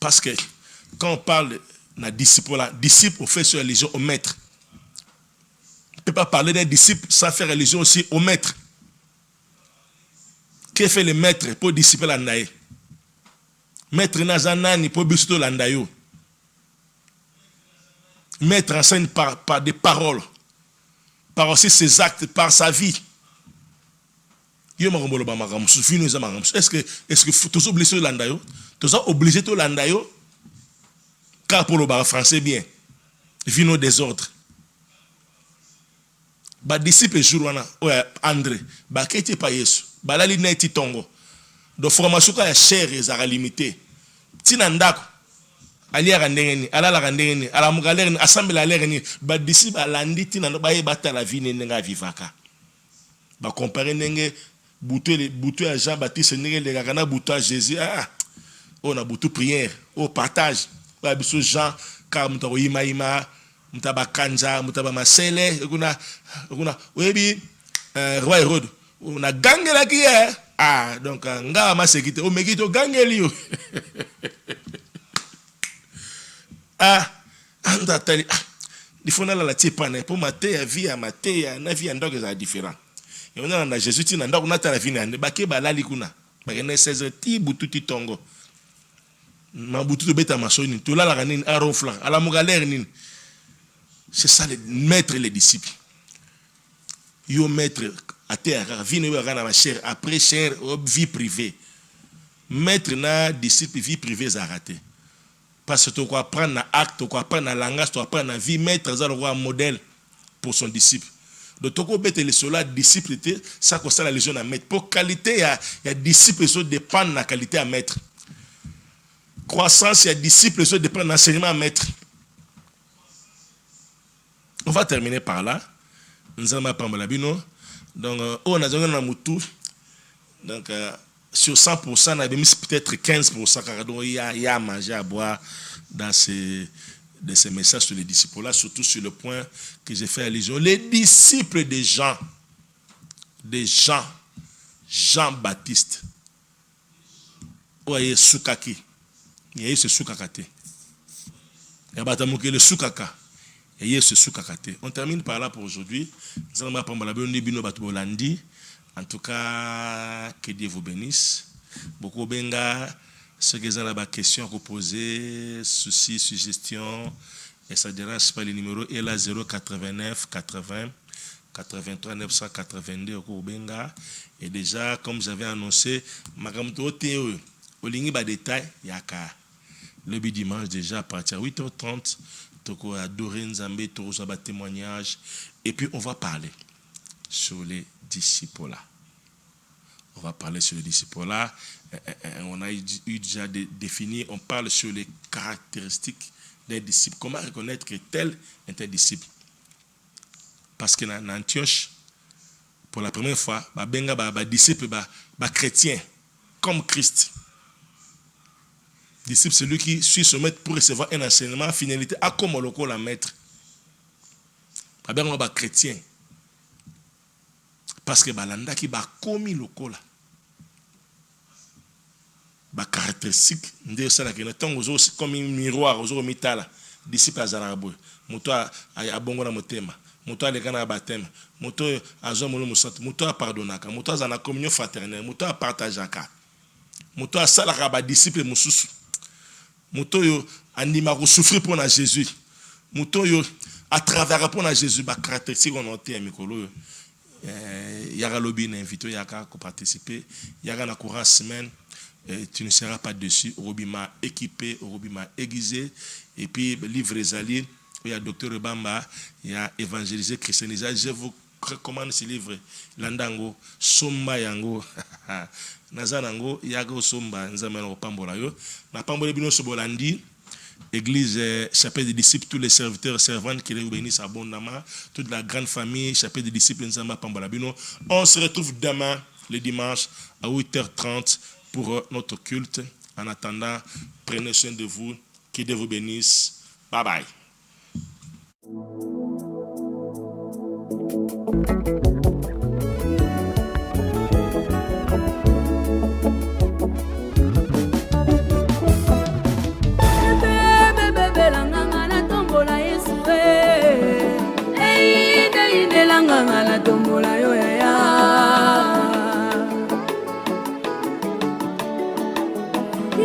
parce que quand on parle na disciple on fait sur religion au maître on peut pas parler d'un disciple sans faire religion aussi au maître. Que fait le maître pour dissiper l'andaï? Maître Nazanani pour bisoto l'andaïo. Maître enseigne par des paroles, par aussi ses actes, par sa vie. Est-ce que tous obligés l'andaïo? Tous obligés de l'andaïo? Car pour le bar français bien, vino désordre. Ba disciple jour wana oya André ba kete pa Yesu ba la lineti tongo do formation ka ya cher ezara limité tina ndako ali ara ndengeni ala la ndengeni ala mugalere assemble la lerni ba disciple alandi tina no ba yebata la vie nenga vivaka ba comparer ndenge butu ya Jean-Baptiste ndenge le kana butu à Jésus on a butu prière au partage ba biso Jean car mutako ima mutaba kanja mutaba masele kuna webi roi Hérode on a gagné la qui donc nga ma sécurité o mekito gagné lio anda tali il faut la tipane pour mater ya vie à mater ya na vie ndoko za différent et on a Jésus tina ndoko na ta la vie na bake balali kuna ba ne 16 ti butu ti tongo ma butu to beta masoni to la la nini aronfla ala mugalère nini. C'est ça le maître et les disciples. Yo maître à terre, vie ma chère, après chère, vie privée. Maître na disciple vie privée ça raté. Parce que tu dois prendre un acte, tu dois prendre un langage, tu dois prendre un vie, maître ça un modèle pour son disciple. Donc tu dois mettre le cela disciple ça concerne la légion à maître. Pour qualité il y a disciple ça dépend de la qualité à maître. Croissance il y a disciple ça dépend de l'enseignement à maître. On va terminer par là. Nous allons prendre donc, on a donc sur 100%, on a mis peut-être 15%, car il y a à manger, à boire dans ces messages sur les disciples là, surtout sur le point que j'ai fait allusion. Les disciples de Jean-Baptiste. Oye Soukaki. Il y a eu ce Soukakate. Il y a le Soukaka. On termine par là pour aujourd'hui. En tout cas, que Dieu vous bénisse. Beaucoup benga, ceux qui ont des questions à poser, soucis, suggestions, et ça dérange pas le numéro est là 089 80 83 982 au benga. Et déjà, comme j'avais annoncé, au ligne bas détail, yaka. Le dimanche déjà à partir de 8h30. Toko adorer Nzambe, toko ça témoignage et puis on va parler sur les disciples là. On va parler sur les disciples là. On a eu déjà défini, on parle sur les caractéristiques des disciples. Comment reconnaître que tel est un disciple? Parce que dans Antioche, pour la première fois, benga disciple chrétien comme Christ. Disciple, c'est celui qui suit son maître pour recevoir un enseignement, finalité, à comme le la maître. Pas bien, on va chrétien. Parce que balanda qui va commis le là. Ba caractéristique, ndé ça là que nous sommes comme un miroir, aux mitala. disciple azala boy moto abongo na motema moto aleka na baptême moto azwa molimo santo moto apardonnaka moto azala na communion fraternelle moto apartageaka moto asalaka ba disciple mosusu moto yo andima ko souffrir pour na Jésus moto yo à travers pour na Jésus ba caractéristique on noté mikolo yo yaka lobi na invité yaka ko participer yaka na courant semaine. Tu ne seras pas dessus. Robima équipé, Robima aiguisé. Et puis, livre Zali, il y a Docteur Bamba, il y a évangélisé, christianisé. Je vous recommande ce livre. Landango, Somba Yango, Nazanango, Yago Somba, Nzamano Pambola. Na Pambola Bino Sobolandi, Église, chapitre des disciples, tous les serviteurs et servantes qui les bénissent abondamment, toute la grande famille, chapitre des disciples Nzamba Pambola Bino. On se retrouve demain, le dimanche, à 8h30. Pour notre culte. En attendant, prenez soin de vous. Que Dieu vous bénisse. Bye bye. Tombola